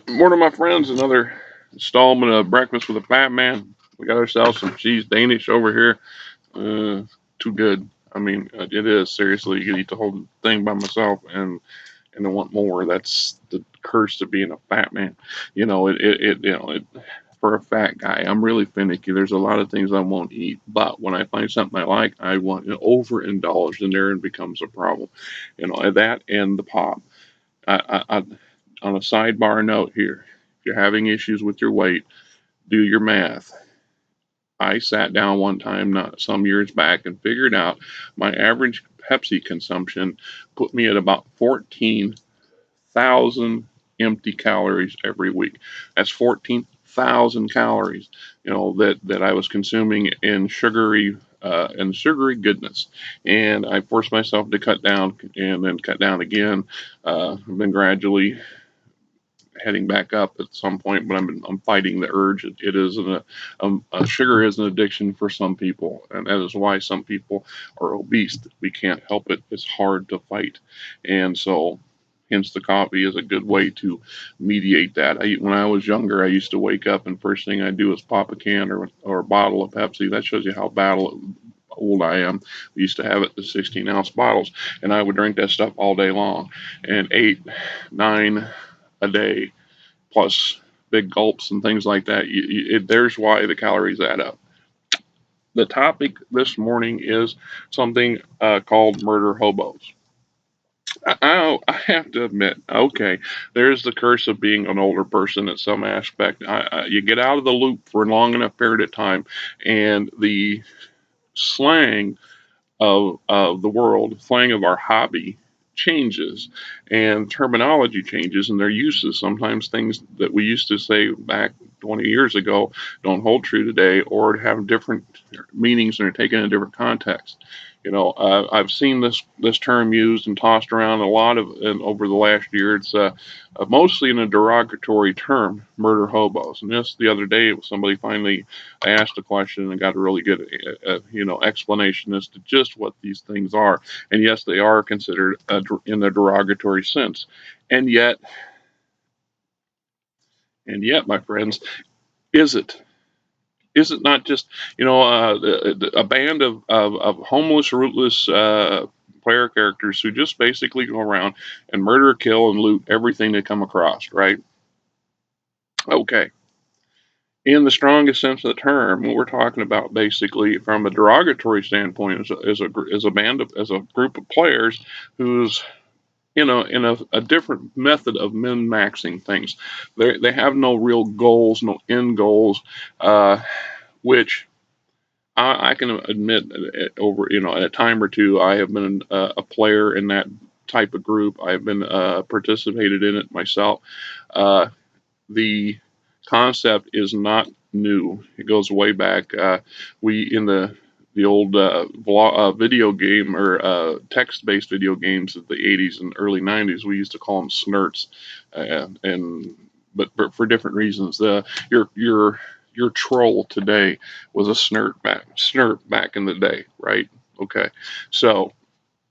Morning, my friends. Another installment of Breakfast with a Fatman. We got ourselves some cheese Danish over here. Too good. I mean, it is seriously. You could eat the whole thing by myself, and I want more. That's the curse of being a fat man. For a fat guy, I'm really finicky. There's a lot of things I won't eat, but when I find something I like, I want to overindulge, and there it becomes a problem. That and the pop. I on a sidebar note here, if you're having issues with your weight, do your math. I sat down one time, not some years back, and figured out my average Pepsi consumption put me at about 14,000 empty calories every week. That's 14,000 calories, that I was consuming in sugary goodness. And I forced myself to cut down and then cut down again. I've been gradually heading back up at some point, but I'm fighting the urge. It is sugar is an addiction for some people, and that is why some people are obese. We can't help it. It's hard to fight, and so hence the coffee is a good way to mediate that. When I was younger, I used to wake up and first thing I do is pop a can or a bottle of Pepsi. That shows you how old I am. We used to have it the 16-ounce bottles, and I would drink that stuff all day long, and 8, 9 a day plus big gulps and things like that. There's why the calories add up. The topic this morning is something called murder hobos. I have to admit, okay, there's the curse of being an older person in some aspect. You get out of the loop for a long enough period of time, and the slang of the world, slang of our hobby changes, and terminology changes, and their uses. Sometimes things that we used to say back 20 years ago don't hold true today, or have different meanings and are taken in a different context. I've seen this term used and tossed around a lot and over the last year. It's mostly in a derogatory term, murder hobos. And just the other day, somebody finally asked a question and got a really good, explanation as to just what these things are. And yes, they are considered in a derogatory sense. And my friends, is it? Is it not just a band of homeless, rootless player characters who just basically go around and murder, kill, and loot everything they come across, right? Okay. In the strongest sense of the term, what we're talking about, basically, from a derogatory standpoint, is a band of as a group of players who's in a different method of min maxing things. They have no real goals, no end goals, which I can admit over a time or two I have been a player in that type of group. I have been participated in it myself. The concept is not new. It goes way back. We in the old video game or text-based video games of the 80s and early 90s. We used to call them snurts, but for different reasons. Your troll today was a snurt back in the day, right? Okay, so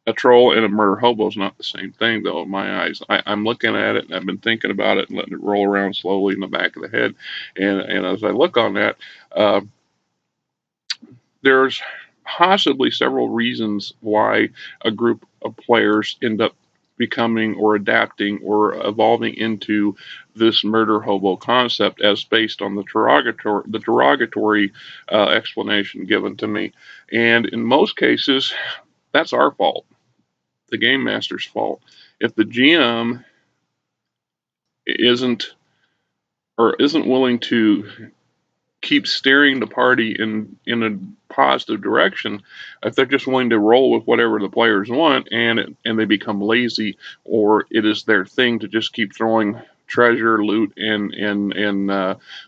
a troll and a murder hobo is not the same thing, though, in my eyes. I'm looking at it and I've been thinking about it and letting it roll around slowly in the back of the head. And as I look on that, uh, there's possibly several reasons why a group of players end up becoming or adapting or evolving into this murder hobo concept as based on the derogatory explanation given to me. And in most cases, that's our fault, the game master's fault. If the GM isn't isn't willing to keep steering the party in a positive direction, if they're just willing to roll with whatever the players want, and they become lazy, or it is their thing to just keep throwing treasure, loot, and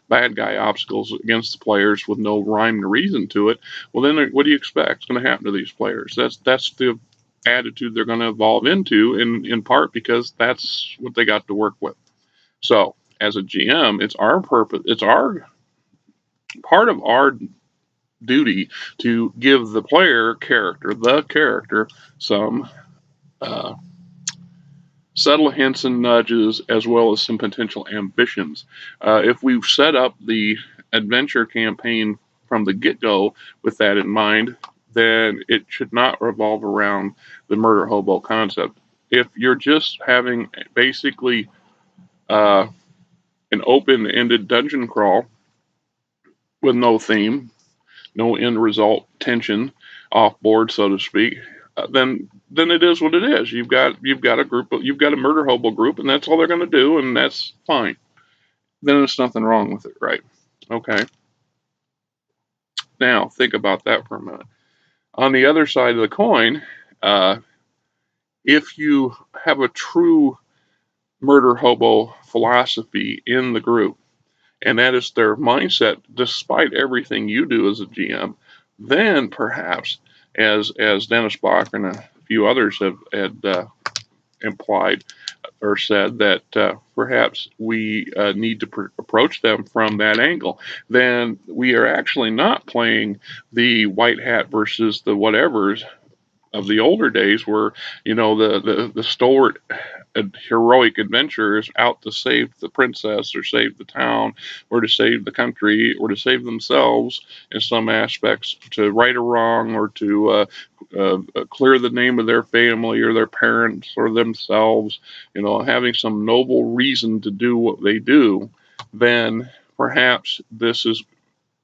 bad guy obstacles against the players with no rhyme and reason to it, well, then what do you expect is going to happen to these players? That's the attitude they're going to evolve into, in part because that's what they got to work with. So as a GM, it's our purpose, it's our part of our duty to give the character, some uh, subtle hints and nudges, as well as some potential ambitions. If we set up the adventure campaign from the get-go with that in mind, then it should not revolve around the murder hobo concept. If you're just having basically uh, an open-ended dungeon crawl with no theme, no end result tension off board, so to speak, then it is what it is. You've got a murder hobo group, and that's all they're going to do, and that's fine. Then there's nothing wrong with it, right? Okay. Now think about that for a minute. On the other side of the coin, uh, if you have a true murder hobo philosophy in the group, and that is their mindset, despite everything you do as a GM, then perhaps, as Dennis Bach and a few others have had implied or said, that perhaps we need to approach them from that angle. Then we are actually not playing the white hat versus the whatevers of the older days, where the stalwart heroic adventurers out to save the princess or save the town or to save the country or to save themselves in some aspects, to right a wrong or to clear the name of their family or their parents or themselves, having some noble reason to do what they do. Then perhaps this is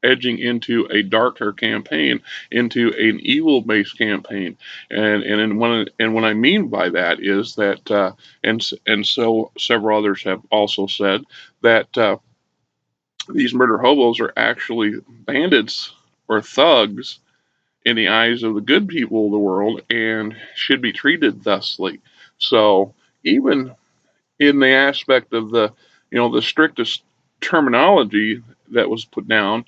edging into a darker campaign, into an evil-based campaign, and what I mean by that is that, and so several others have also said that these murder hobos are actually bandits or thugs in the eyes of the good people of the world and should be treated thusly. So even in the aspect of the strictest terminology that was put down,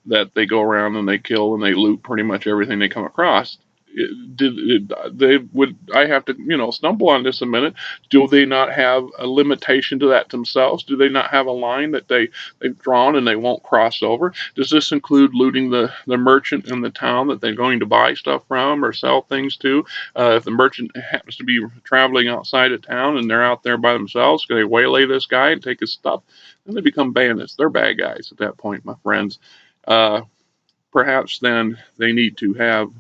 that they go around and they kill and they loot pretty much everything they come across. They would, I have to stumble on this a minute. Do they not have a limitation to that themselves? Do they not have a line that they've drawn and they won't cross over? Does this include looting the merchant in the town that they're going to buy stuff from or sell things to? If the merchant happens to be traveling outside of town and they're out there by themselves, can they waylay this guy and take his stuff? Then they become bandits. They're bad guys at that point, my friends. Uh, Perhaps then they need to have,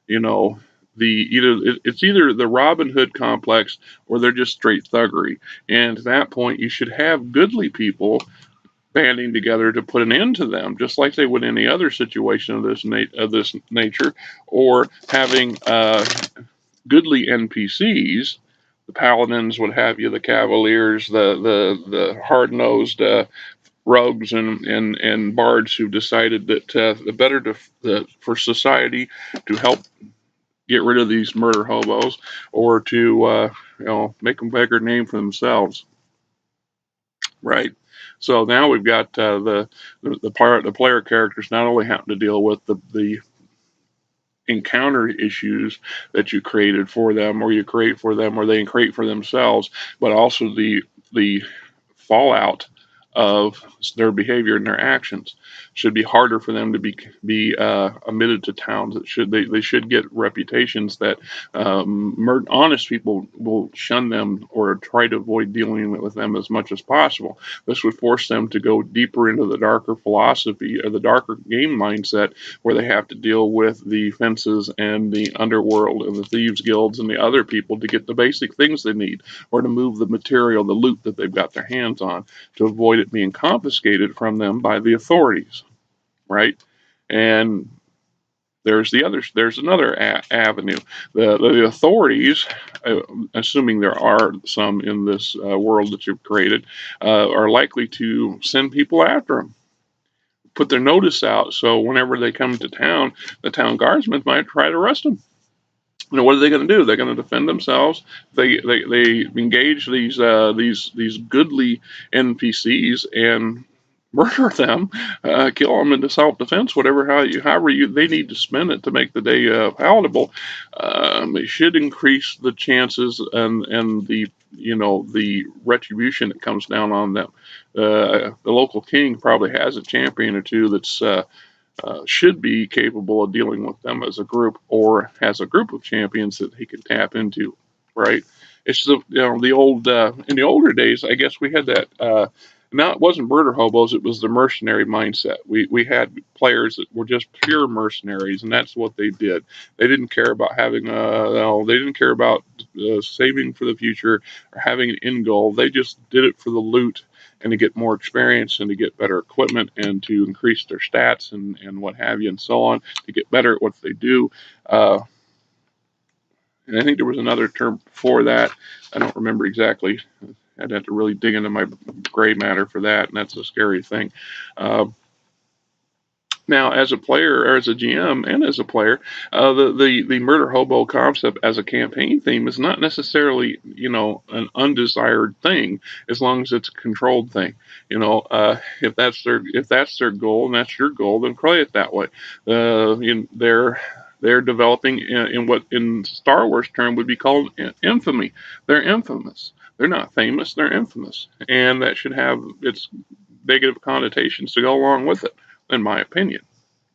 you know, it's either the Robin Hood complex or they're just straight thuggery. And at that point, you should have goodly people banding together to put an end to them, just like they would any other situation of this nature, or having goodly NPCs. The paladins, what have you, the cavaliers, the hard nosed rogues and bards who decided that the better for society to help get rid of these murder hobos, or to make a bigger name for themselves, right? So now we've got the player characters not only having to deal with the encounter issues that you created for them, or you create for them, or they create for themselves, but also the fallout of their behavior and their actions. Should be harder for them to be admitted to towns. They should get reputations that honest people will shun them or try to avoid dealing with them as much as possible. This would force them to go deeper into the darker philosophy or the darker game mindset, where they have to deal with the fences and the underworld and the thieves guilds and the other people to get the basic things they need, or to move the material, the loot that they've got their hands on, to avoid it being confiscated from them by the authorities, right? And there's another avenue. The authorities, assuming there are some in this world that you've created, are likely to send people after them, put their notice out, so whenever they come to town, the town guardsmen might try to arrest them. What are they going to do? They're going to defend themselves. They engage these goodly NPCs and murder them, kill them into self-defense, however they need to spend it to make the day palatable. It should increase the chances and the retribution that comes down on them. The local king probably has a champion or two that's should be capable of dealing with them as a group, or has a group of champions that he can tap into, right? It's the old in the older days. I guess we had that. Now it wasn't murder hobos; it was the mercenary mindset. We had players that were just pure mercenaries, and that's what they did. They didn't care about having they didn't care about saving for the future or having an end goal. They just did it for the loot and to get more experience and to get better equipment and to increase their stats and what have you and so on to get better at what they do. Uh, and I think there was another term before that. I don't remember exactly. I'd have to really dig into my gray matter for that, and that's a scary thing. Uh, Now, as a player, or as a GM, and as a player, the murder hobo concept as a campaign theme is not necessarily an undesired thing as long as it's a controlled thing. If that's their goal and that's your goal, then play it that way. They're developing in what in Star Wars term would be called infamy. They're infamous. They're not famous. They're infamous, and that should have its negative connotations to go along with it, in my opinion,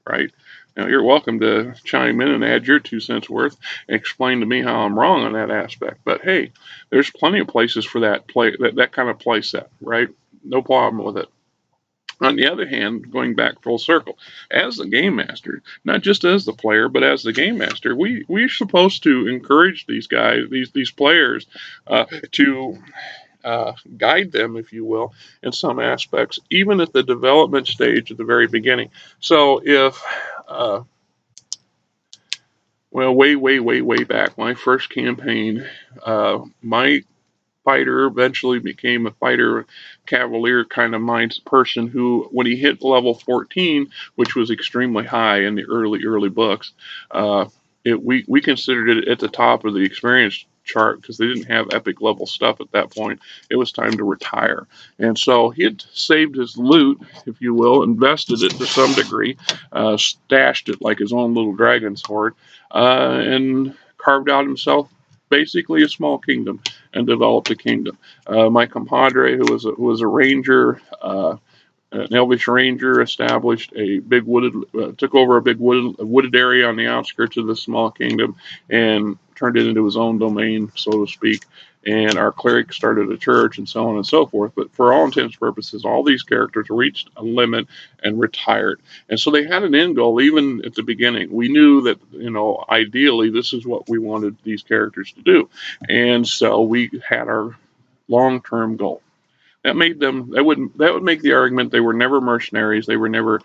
right? Now, you're welcome to chime in and add your 2 cents worth and explain to me how I'm wrong on that aspect. But hey, there's plenty of places for that kind of play set, right? No problem with it. On the other hand, going back full circle, as the game master, not just as the player, but as the game master, we're supposed to encourage these guys, these players, to guide them, if you will, in some aspects, even at the development stage at the very beginning. So if, well, way back, my first campaign, my fighter eventually became a fighter cavalier kind of mind person who, when he hit level 14, which was extremely high in the early books, we considered it at the top of the experience chart because they didn't have epic level stuff at that point. It was time to retire. And so he had saved his loot, if you will, invested it to some degree, stashed it like his own little dragon's hoard, and carved out himself basically a small kingdom and developed a kingdom. My compadre, who was a ranger, an elvish ranger, established a big took over a big wooded area on the outskirts of the small kingdom and turned it into his own domain, so to speak. And our cleric started a church and so on and so forth. But for all intents and purposes, all these characters reached a limit and retired. And so they had an end goal even at the beginning. We knew that, ideally this is what we wanted these characters to do. And so we had our long-term goal. That would make the argument they were never mercenaries. They were never,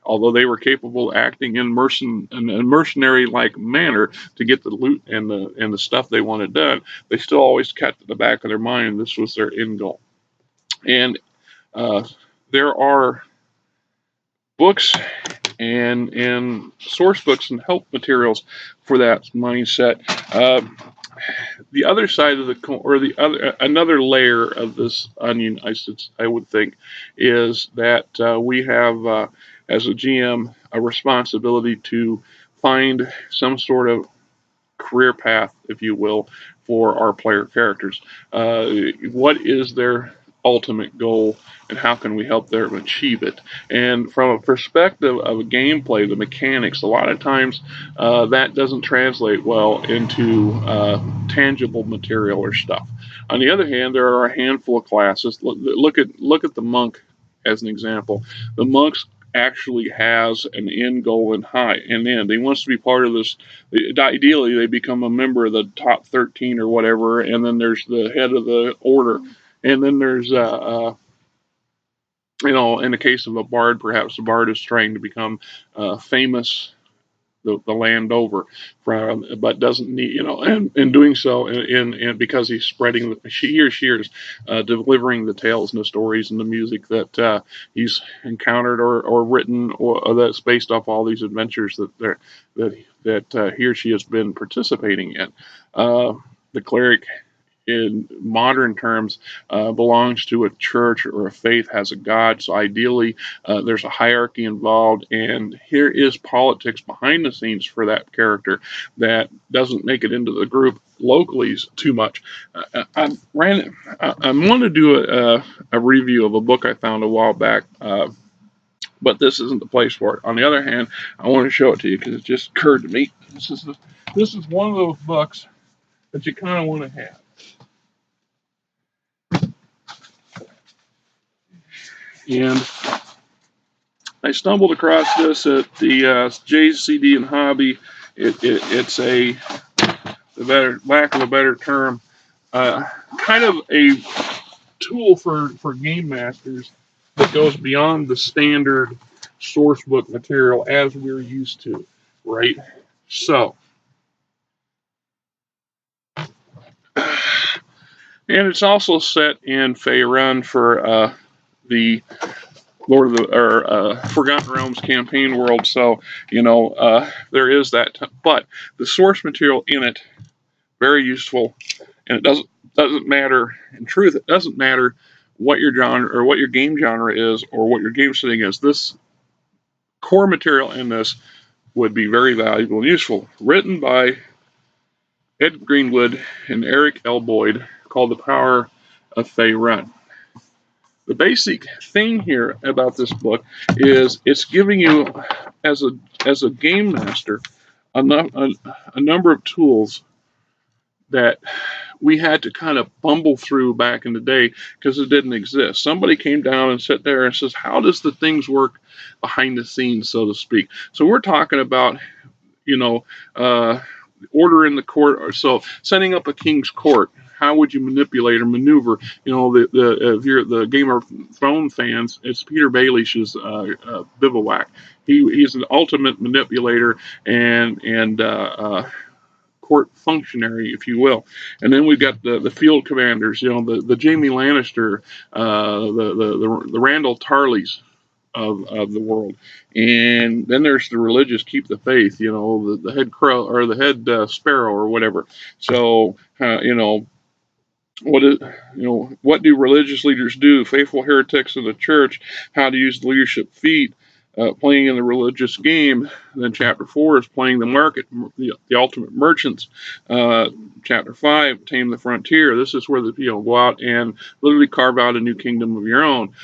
although they were capable of acting in a mercenary like manner to get the loot and the stuff they wanted done. They still always kept at the back of their mind this was their end goal. And there are books and source books and help materials for that mindset. The other side of another layer of this onion, I would think, is that we have, as a GM, a responsibility to find some sort of career path, if you will, for our player characters. What is their ultimate goal, and how can we help them achieve it? And from a perspective of a gameplay, the mechanics, a lot of times that doesn't translate well into tangible material or stuff. On the other hand, there are a handful of classes. Look at the monk as an example. The monks actually has an end goal in end. He wants to be part of this. Ideally, they become a member of the top 13 or whatever, and then there's the head of the order, and then there's in the case of a bard, perhaps the bard is trying to become famous the land over, but doesn't need, and in doing so, in because he's spreading, he or she is delivering the tales and the stories and the music that he's encountered or written, or that's based off all these adventures that he or she has been participating in. The cleric, in modern terms, belongs to a church or a faith, has a god. So ideally, there's a hierarchy involved, and here is politics behind the scenes for that character that doesn't make it into the group locally too much. I'm going to do a review of a book I found a while back. But this isn't the place for it. On the other hand, I want to show it to you because it just occurred to me. This is one of those books that you kind of want to have. And I stumbled across this at the JCD and Hobby. It's a, lack of a better term, kind of a tool for game masters that goes beyond the standard source book material as we're used to, right? So, and it's also set in Faerun for the Lord of the Forgotten Realms campaign world. So, there is that. But the source material in it, very useful, and it doesn't matter. In truth, it doesn't matter what your genre or what your game genre is or what your game setting is. This core material in this would be very valuable and useful. Written by Ed Greenwood and Eric L. Boyd, called The Power of Faerun. The basic thing here about this book is it's giving you, as a game master, a number of tools that we had to kind of bumble through back in the day because it didn't exist. Somebody came down and sat there and says, how does the things work behind the scenes, so to speak? So we're talking about, order in the court, or so setting up a king's court. How would you manipulate or maneuver? If you're the Game of Thrones fans, it's Peter Baelish's bivouac. He's an ultimate manipulator and court functionary, if you will. And then we've got the field commanders, the Jaime Lannister, the Randall Tarleys of the world. And then there's the religious keep the faith, the head crow or the head sparrow or whatever. So, what do religious leaders do? Faithful heretics of the church, how to use the leadership feat, playing in the religious game. Then chapter 4 is playing the market, the ultimate merchants. Chapter 5, tame the frontier. This is where go out and literally carve out a new kingdom of your own.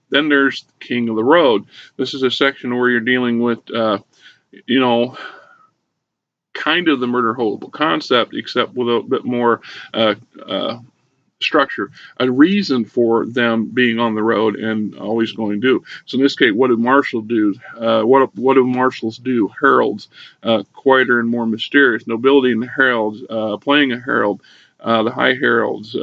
Then there's King of the Road. This is a section where you're dealing with, kind of the murder hobo concept, except with a bit more structure, a reason for them being on the road and always going to do. So in this case, what do marshals do? What do marshals do? Heralds, quieter and more mysterious. Nobility and heralds, playing a herald. The high heralds,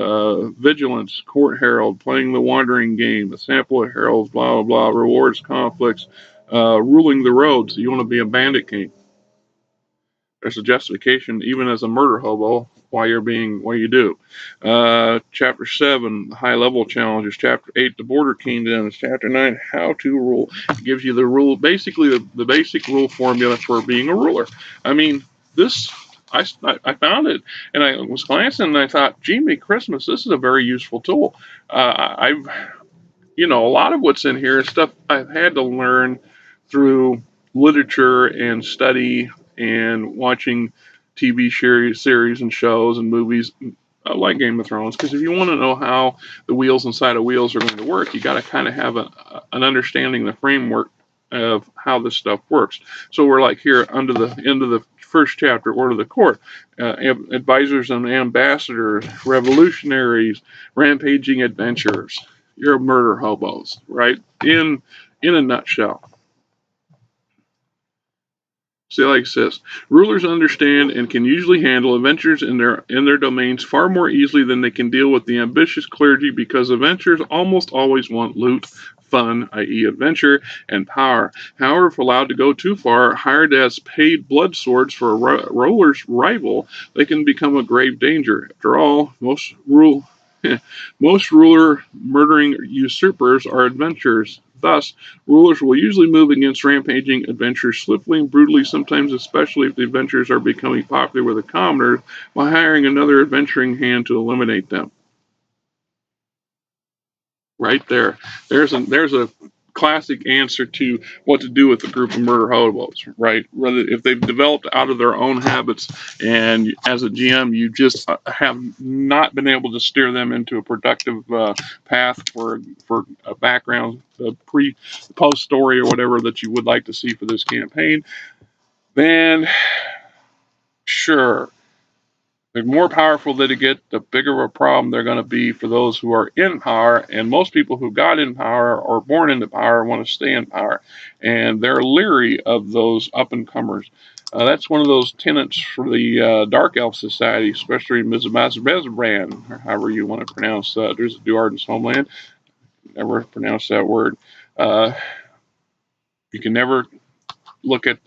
vigilance, court herald, playing the wandering game, a sample of heralds, blah, blah, blah, rewards, conflicts, ruling the road. So you want to be a bandit king. There's a justification, even as a murder hobo, why you do. Chapter 7, the high level challenges. Chapter 8, the border kingdoms. Chapter 9, how to rule. It gives you the rule, basically the basic rule formula for being a ruler. I mean, I found it and I was glancing and I thought, gee, me Christmas, this is a very useful tool. A lot of what's in here is stuff I've had to learn through literature and study and watching TV series and shows and movies like Game of Thrones. Because if you want to know how the wheels inside of wheels are going to work, you got to kind of have an understanding, the framework of how this stuff works. So we're like here under the end of the first chapter, Order of the Court, advisors and ambassadors, revolutionaries, rampaging adventurers. You're murder hobos, right? In a nutshell. See, like it says, rulers understand and can usually handle adventures in their domains far more easily than they can deal with the ambitious clergy, because adventurers almost always want loot, fun, i.e. adventure, and power. However, if allowed to go too far, hired as paid blood swords for a ruler's rival, they can become a grave danger. After all, most ruler murdering usurpers are adventurers. Thus, rulers will usually move against rampaging adventurers swiftly and brutally, sometimes especially if the adventurers are becoming popular with the commoners, by hiring another adventuring hand to eliminate them. Right there. There's a classic answer to what to do with a group of murder hobos, right? Whether if they've developed out of their own habits, and as a GM, you just have not been able to steer them into a productive path for a background, a post story or whatever that you would like to see for this campaign, then sure, The more powerful they get, the bigger of a problem they're going to be for those who are in power. And most people who got in power or born into power want to stay in power. And they're leery of those up and comers. That's one of those tenets for the Dark Elf Society, especially Mizabazbrand, or however you want to pronounce Duardin's homeland. Never pronounce that word. Uh, you can never look at,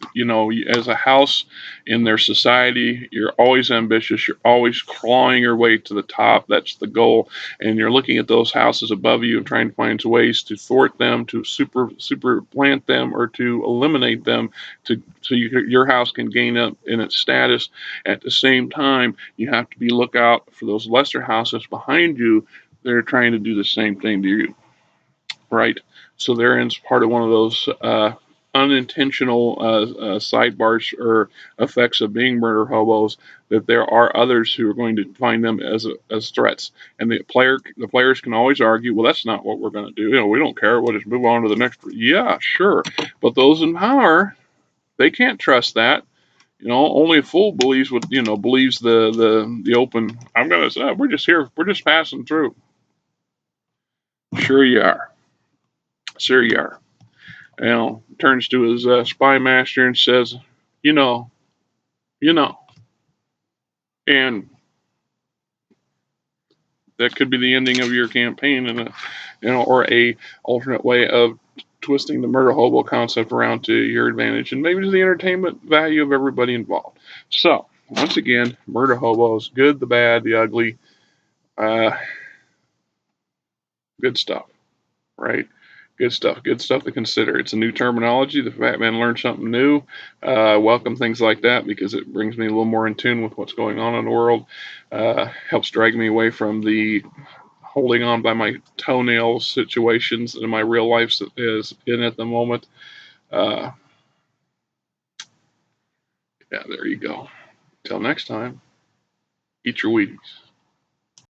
as a house in their society, you're always ambitious, you're always clawing your way to the top. That's the goal. And you're looking at those houses above you and trying to find ways to thwart them, to super plant them, or to eliminate them, your house can gain up in its status. At the same time, you have to be lookout for those lesser houses behind you. They're trying to do the same thing to you, right? So therein's part of one of those unintentional sidebars or effects of being murder hobos, that there are others who are going to find them as threats, and the players can always argue, well, that's not what we're going to do. We don't care. We'll just move on to the next. Yeah, sure, but those in power, they can't trust that. Only a fool believes the open. I'm gonna say we're just here. We're just passing through. Sure you are. Sure you are. Turns to his spy master and says, you know, you know, and that could be the ending of your campaign, and or a alternate way of twisting the murder hobo concept around to your advantage, and maybe to the entertainment value of everybody involved. So, once again, murder hobos, good, the bad, the ugly, uh, good stuff, right? Good stuff to consider. It's a new terminology. The Fatman learned something new. Welcome things like that, because it brings me a little more in tune with what's going on in the world. Helps drag me away from the holding on by my toenails situations that my real life is in at the moment. Uh, yeah, there you go. Till next time, eat your Wheaties.